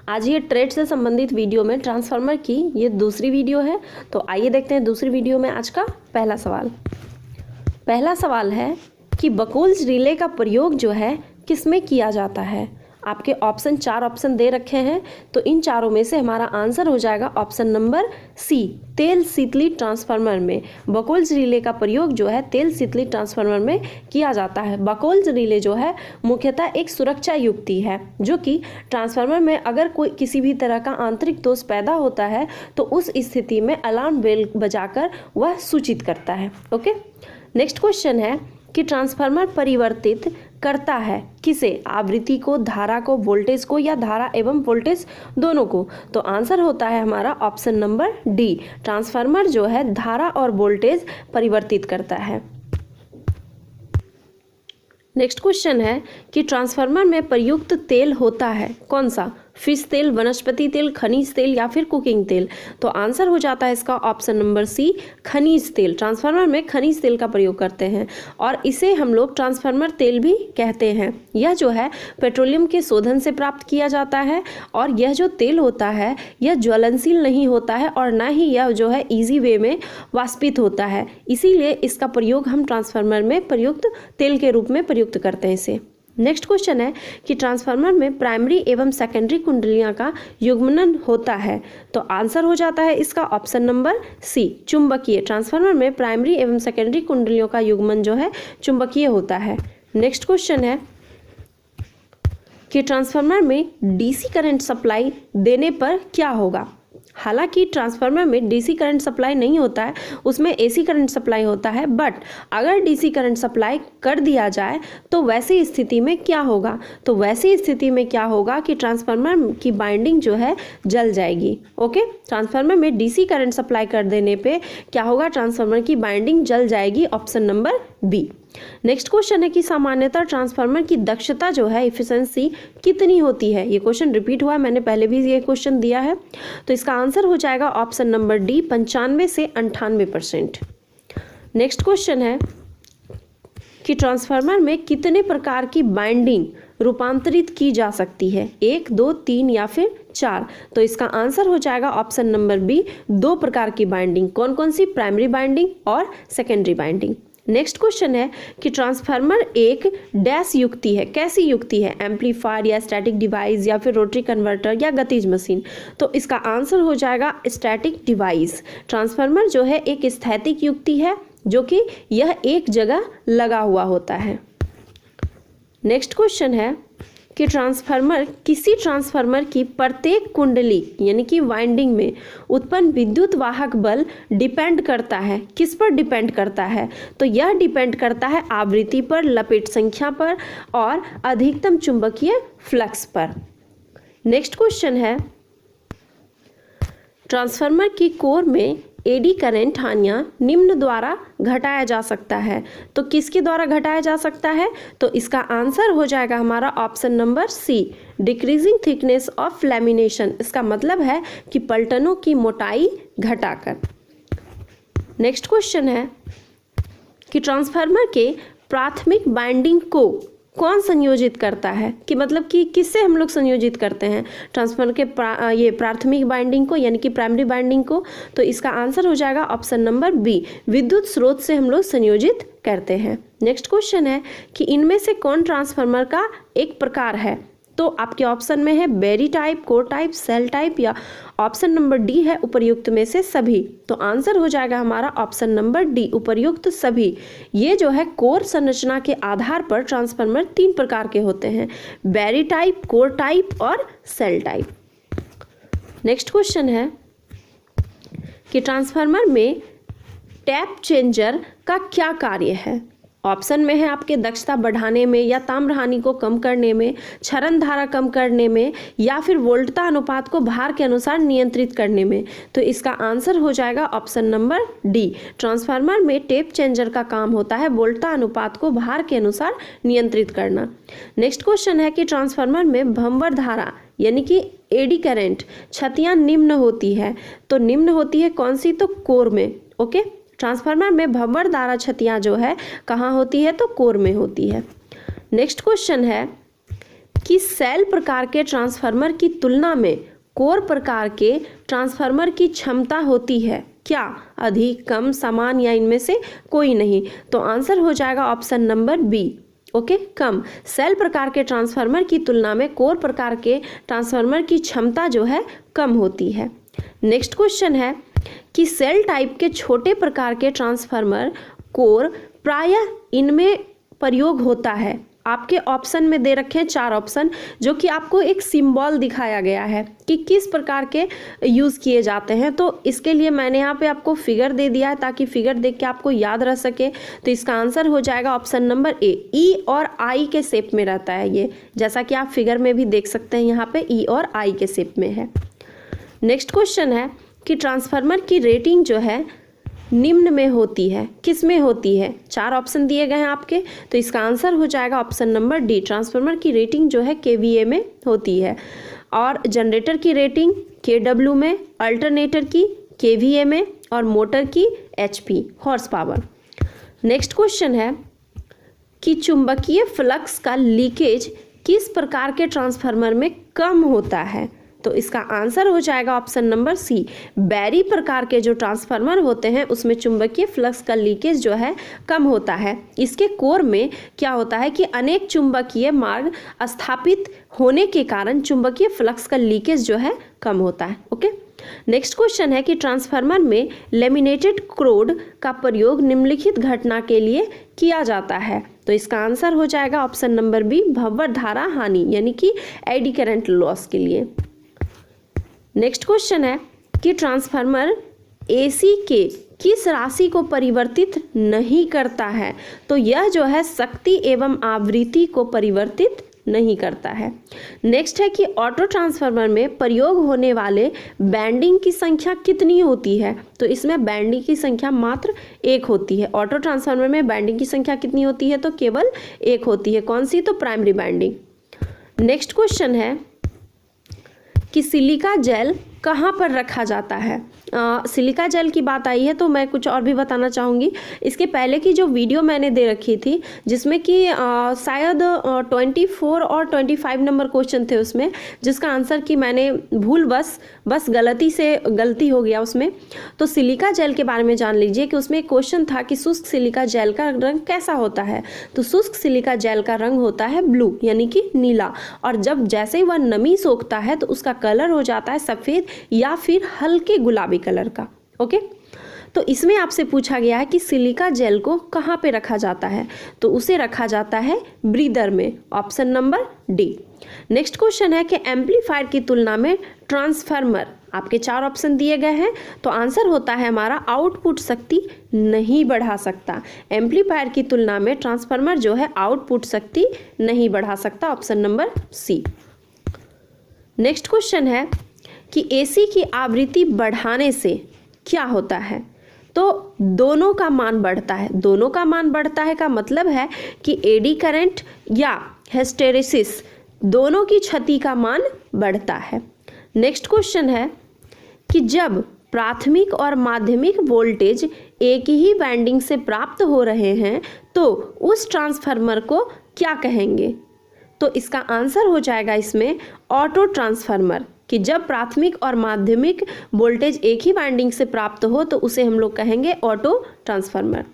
आज ये ट्रेड से संबंधित वीडियो में ट्रांसफार्मर की ये दूसरी वीडियो है। तो आइए देखते हैं दूसरी वीडियो में आज का पहला सवाल। पहला सवाल है कि बकोल्स रिले का प्रयोग जो है किसमें किया जाता है। आपके ऑप्शन 4 ऑप्शन दे रखे हैं, तो इन चारों में से हमारा आंसर हो जाएगा ऑप्शन नंबर सी, तेल शीतली ट्रांसफार्मर में। बकोल्स रिले का प्रयोग जो है तेल शीतली ट्रांसफार्मर में किया जाता है। बकोल्स रिले जो है मुख्यतः एक सुरक्षा युक्ति है, जो कि ट्रांसफार्मर में अगर कोई किसी भी तरह का आंतरिक दोष पैदा होता है तो उस स्थिति में अलार्म बेल बजाकर वह सूचित करता है। ओके, नेक्स्ट क्वेश्चन है कि ट्रांसफार्मर परिवर्तित करता है किसे, आवृत्ति को, धारा को, वोल्टेज को, या धारा एवं वोल्टेज दोनों को। तो आंसर होता है हमारा ऑप्शन नंबर डी, ट्रांसफार्मर जो है धारा और वोल्टेज परिवर्तित करता है। नेक्स्ट क्वेश्चन है कि ट्रांसफार्मर में प्रयुक्त तेल होता है कौन सा, फिश तेल, वनस्पति तेल, खनिज तेल या फिर कुकिंग तेल। तो आंसर हो जाता है इसका ऑप्शन नंबर सी, खनिज तेल। ट्रांसफार्मर में खनिज तेल का प्रयोग करते हैं और इसे हम लोग ट्रांसफार्मर तेल भी कहते हैं। यह जो है पेट्रोलियम के शोधन से प्राप्त किया जाता है और यह जो तेल होता है यह ज्वलनशील नहीं होता है और ना ही यह जो है इजी वे में वाष्पित होता है, इसीलिए इसका प्रयोग हम ट्रांसफार्मर में प्रयुक्त तेल के रूप में प्रयुक्त करते हैं इसे। नेक्स्ट क्वेश्चन है कि ट्रांसफार्मर में प्राइमरी एवं सेकेंडरी कुंडलियां का युग्मन होता है। तो आंसर हो जाता है इसका ऑप्शन नंबर सी, चुंबकीय। ट्रांसफार्मर में प्राइमरी एवं सेकेंडरी कुंडलियों का युग्मन जो है चुंबकीय होता है। नेक्स्ट क्वेश्चन है कि ट्रांसफार्मर में डीसी करंट सप्लाई देने पर क्या होगा। हालांकि ट्रांसफार्मर में डीसी करंट सप्लाई नहीं होता है, उसमें एसी करंट सप्लाई होता है, बट अगर डीसी करंट सप्लाई कर दिया जाए तो वैसी स्थिति में क्या होगा। तो वैसी स्थिति में क्या होगा कि ट्रांसफार्मर की बाइंडिंग जो है जल जाएगी। ओके, ट्रांसफार्मर में डीसी करंट सप्लाई कर देने पे क्या होगा, ट्रांसफार्मर की बाइंडिंग जल जाएगी, option number B. Next question है कि सामान्यतः ट्रांसफार्मर की दक्षता जो है इफिशिएंसी कितनी होती है। ये क्वेश्चन रिपीट हुआ है, मैंने पहले भी ये क्वेश्चन दिया है। तो इसका आंसर हो जाएगा ऑप्शन नंबर डी, 95 से 98%। नेक्स्ट क्वेश्चन है कि ट्रांसफार्मर में कितने प्रकार की बाइंडिंग रूपांतरित की जा सकती है, 1, 2, 3 या फिर 4। तो इसका आंसर हो जाएगा ऑप्शन नंबर बी, 2 प्रकार की बाइंडिंग। कौन कौन सी, प्राइमरी बाइंडिंग और सेकेंडरी बाइंडिंग। नेक्स्ट क्वेश्चन है कि ट्रांसफार्मर एक डैश युक्ति है, कैसी युक्ति है, एम्पलीफायर या स्टैटिक डिवाइस या फिर रोटरी कन्वर्टर या गतिज मशीन। तो इसका आंसर हो जाएगा स्टैटिक डिवाइस। ट्रांसफार्मर जो है एक स्थैतिक युक्ति है, जो कि यह एक जगह लगा हुआ होता है। नेक्स्ट क्वेश्चन है कि किसी ट्रांसफार्मर की प्रत्येक कुंडली यानी कि वाइंडिंग में उत्पन्न विद्युत वाहक बल डिपेंड करता है, किस पर डिपेंड करता है। तो यह डिपेंड करता है आवृत्ति पर, लपेट संख्या पर और अधिकतम चुंबकीय फ्लक्स पर। नेक्स्ट क्वेश्चन है ट्रांसफार्मर की कोर में एडी करंट हानियां निम्न द्वारा घटाया जा सकता है। तो किसके द्वारा घटाया जा सकता है। तो इसका आंसर हो जाएगा हमारा option number C, decreasing thickness of lamination. इसका मतलब है कि पलटनों की मोटाई घटाकर। नेक्स्ट क्वेश्चन है कि ट्रांसफार्मर के प्राथमिक बाइंडिंग को कौन संयोजित करता है, कि मतलब कि किससे हम लोग संयोजित करते हैं ट्रांसफार्मर के ये प्राथमिक बाइंडिंग को यानी कि प्राइमरी बाइंडिंग को। तो इसका आंसर हो जाएगा ऑप्शन नंबर बी, विद्युत स्रोत से हम लोग संयोजित करते हैं। नेक्स्ट क्वेश्चन है कि इनमें से कौन ट्रांसफार्मर का एक प्रकार है। तो आपके ऑप्शन में है berry type, core type, shell type या ऑप्शन नंबर डी है उपर्युक्त में से सभी। तो आंसर हो जाएगा हमारा ऑप्शन नंबर डी, उपर्युक्त सभी। ये जो है कोर संरचना के आधार पर ट्रांसफार्मर 3 प्रकार के होते हैं, बेरी टाइप, कोर टाइप और सेल टाइप। नेक्स्ट क्वेश्चन है कि ट्रांसफार्मर में टैप चेंजर का क्या कार्य है। ऑप्शन में है आपके दक्षता बढ़ाने में या ताम्र हानि को कम करने में, क्षरण धारा कम करने में या फिर वोल्टता अनुपात को भार के अनुसार नियंत्रित करने में। तो इसका आंसर हो जाएगा ऑप्शन नंबर डी, ट्रांसफार्मर में टेप चेंजर का काम होता है वोल्टता अनुपात को भार के अनुसार नियंत्रित करना। नेक्स्ट क्वेश्चन है कि ट्रांसफार्मर में भंवर धारा यानी कि एडी करंट क्षतियां निम्न होती है। तो निम्न होती है कौन सी, तो कोर में। ओके, ट्रांसफार्मर में भंवर धारा क्षतियां जो है कहाँ होती है, तो कोर में होती है। नेक्स्ट क्वेश्चन है कि सेल प्रकार के ट्रांसफार्मर की तुलना में कोर प्रकार के ट्रांसफार्मर की क्षमता होती है क्या? अधिक, कम, समान या इनमें से कोई नहीं। तो आंसर हो जाएगा ऑप्शन नंबर बी। ओके, कम। सेल प्रकार के ट्रांसफार्मर की तुलना में कोर प्रकार के ट्रांसफार्मर की क्षमता जो है कम होती है। नेक्स्ट क्वेश्चन है कि सेल टाइप के छोटे प्रकार के ट्रांसफार्मर कोर प्रायः इनमें प्रयोग होता है। आपके ऑप्शन में दे रखे हैं 4 ऑप्शन, जो कि आपको एक सिंबल दिखाया गया है कि किस प्रकार के यूज़ किए जाते हैं। तो इसके लिए मैंने यहाँ पे आपको फिगर दे दिया है ताकि फिगर देख के आपको याद रह सके। तो इसका आंसर हो जाएगा ऑप्शन नंबर ए। ई और आई के शेप में रहता है ये, जैसा कि आप फिगर में भी देख सकते हैं, यहाँ पे ई और आई के शेप में है। नेक्स्ट क्वेश्चन है कि ट्रांसफार्मर की रेटिंग जो है निम्न में होती है, किस में होती है? 4 ऑप्शन दिए गए हैं आपके, तो इसका आंसर हो जाएगा ऑप्शन नंबर डी। ट्रांसफार्मर की रेटिंग जो है केवीए में होती है, और जनरेटर की रेटिंग केडब्ल्यू में, अल्टरनेटर की केवीए में, और मोटर की HP horse power. Next question है कि चुंबकीय फ्लक्स का लीकेज किस प्रकार के ट्रांसफार्मर में कम होता है? तो इसका आंसर हो जाएगा ऑप्शन नंबर सी। बैरी प्रकार के जो ट्रांसफार्मर होते हैं उसमें चुंबकीय फ्लक्स का लीकेज जो है कम होता है। इसके कोर में क्या होता है कि अनेक चुंबकीय मार्ग स्थापित होने के कारण चुंबकीय फ्लक्स का लीकेज जो है कम होता है। ओके, नेक्स्ट क्वेश्चन है कि ट्रांसफार्मर में लेमिनेटेड क्रोड का प्रयोग निम्नलिखित घटना के लिए किया जाता है। तो इसका आंसर हो जाएगा ऑप्शन नंबर बी, भंवर धारा हानि यानी कि एडी करंट लॉस के लिए। नेक्स्ट क्वेश्चन है कि ट्रांसफार्मर एसी के किस राशि को परिवर्तित नहीं करता है? तो यह जो है शक्ति एवं आवृत्ति को परिवर्तित नहीं करता है। नेक्स्ट है कि ऑटो ट्रांसफार्मर में प्रयोग होने वाले बैंडिंग की संख्या कितनी होती है? तो इसमें बैंडिंग की संख्या मात्र 1 होती है। ऑटो ट्रांसफार्मर में बैंडिंग की संख्या कितनी होती है? तो केवल 1 होती है। कौन सी? तो प्राइमरी बैंडिंग। नेक्स्ट क्वेश्चन है कि सिलिका जेल कहाँ पर रखा जाता है? सिलिका जेल की बात आई है तो मैं कुछ और भी बताना चाहूँगी। इसके पहले की जो वीडियो मैंने दे रखी थी जिसमें कि शायद 24 और 25 नंबर क्वेश्चन थे उसमें, जिसका आंसर कि मैंने भूल बस गलती हो गया उसमें। तो सिलिका जेल के बारे में जान लीजिए कि उसमें एक क्वेश्चन था कि शुष्क सिलिका जेल का रंग कैसा होता है? तो शुष्क सिलिका जेल का रंग होता है ब्लू यानी कि नीला, और जब जैसे ही वह नमी सोखता है तो उसका कलर हो जाता है सफ़ेद या फिर हल्के गुलाबी कलर का। ओके, तो इसमें आपसे पूछा गया है कि सिलिका जेल को कहाँ पे रखा जाता है? तो उसे रखा जाता है ब्रीदर में, option number D. Next question है कि एम्पलीफायर की तुलना में ट्रांसफार्मर, आपके 4 ऑप्शन दिए गए हैं, तो आंसर होता है हमारा आउटपुट शक्ति नहीं बढ़ा सकता। एम्पलीफायर की तुलना में ट्रांसफार्मर जो है आउटपुट शक्ति नहीं बढ़ा सकता, option number C. Next question है कि एसी की आवृत्ति बढ़ाने से क्या होता है? तो दोनों का मान बढ़ता है। दोनों का मान बढ़ता है का मतलब है कि एडी करंट या हिस्टेरेसिस दोनों की क्षति का मान बढ़ता है। नेक्स्ट क्वेश्चन है कि जब प्राथमिक और माध्यमिक वोल्टेज एक ही वाइंडिंग से प्राप्त हो रहे हैं तो उस ट्रांसफार्मर को क्या कहेंगे? तो इसका आंसर हो जाएगा इसमें ऑटो ट्रांसफार्मर, कि जब प्राथमिक और माध्यमिक वोल्टेज एक ही वाइंडिंग से प्राप्त हो तो उसे हम लोग कहेंगे ऑटो ट्रांसफार्मर।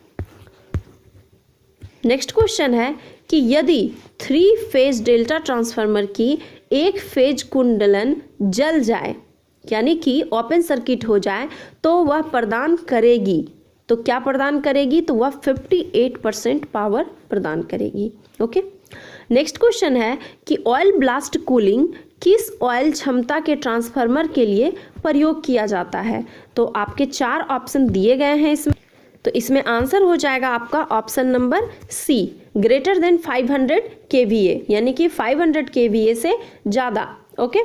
नेक्स्ट क्वेश्चन है कि यदि 3 फेज डेल्टा ट्रांसफार्मर की एक फेज कुंडलन जल जाए यानी कि ओपन सर्किट हो जाए तो वह प्रदान करेगी, तो क्या प्रदान करेगी? तो वह 58% पावर प्रदान करेगी। ओके, नेक्स्ट क्वेश्चन है कि ऑयल ब्लास्ट कूलिंग किस ऑयल क्षमता के ट्रांसफार्मर के लिए प्रयोग किया जाता है? तो आपके 4 ऑप्शन दिए गए हैं इसमें, तो इसमें आंसर हो जाएगा आपका option number C, greater than 500 kVA यानी कि 500 kVA से ज़्यादा। ओके,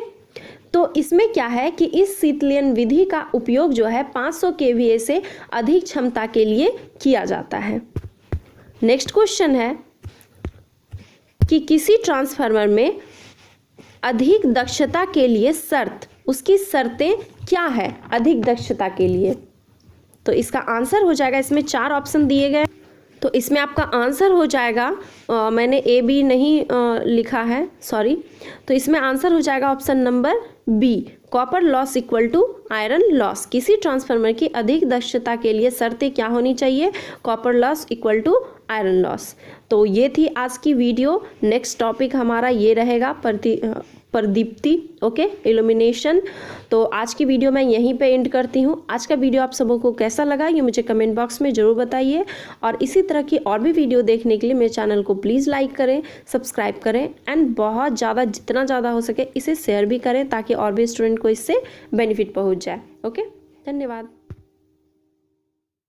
तो इसमें क्या है कि इस शीतलन विधि का उपयोग जो है 500 kVA से अधिक क्षमता के लिए किया जाता है। नेक्स्ट क्वेश्चन है कि किसी ट्रांसफार्मर में अधिक दक्षता के लिए शर्त, उसकी शर्तें क्या है अधिक दक्षता के लिए? तो इसका आंसर हो जाएगा, इसमें 4 ऑप्शन दिए गए, तो इसमें आपका आंसर हो जाएगा, मैंने ए बी नहीं लिखा है, सॉरी। तो इसमें आंसर हो जाएगा option number B, copper loss equal to iron loss. किसी ट्रांसफार्मर की अधिक दक्षता के लिए शर्तें क्या होनी चाहिए? Copper loss equal to iron loss. तो ये थी आज की वीडियो। नेक्स्ट टॉपिक हमारा ये रहेगा प्रदीप्ति, ओके, इल्यूमिनेशन। तो आज की वीडियो मैं यहीं पे एंड करती हूँ। आज का वीडियो आप सबों को कैसा लगा ये मुझे कमेंट बॉक्स में ज़रूर बताइए, और इसी तरह की और भी वीडियो देखने के लिए मेरे चैनल को प्लीज़ लाइक करें, सब्सक्राइब करें, एंड बहुत ज़्यादा जितना ज़्यादा हो सके इसे शेयर भी करें ताकि और भी स्टूडेंट को इससे बेनिफिट पहुँच जाए। ओके, धन्यवाद।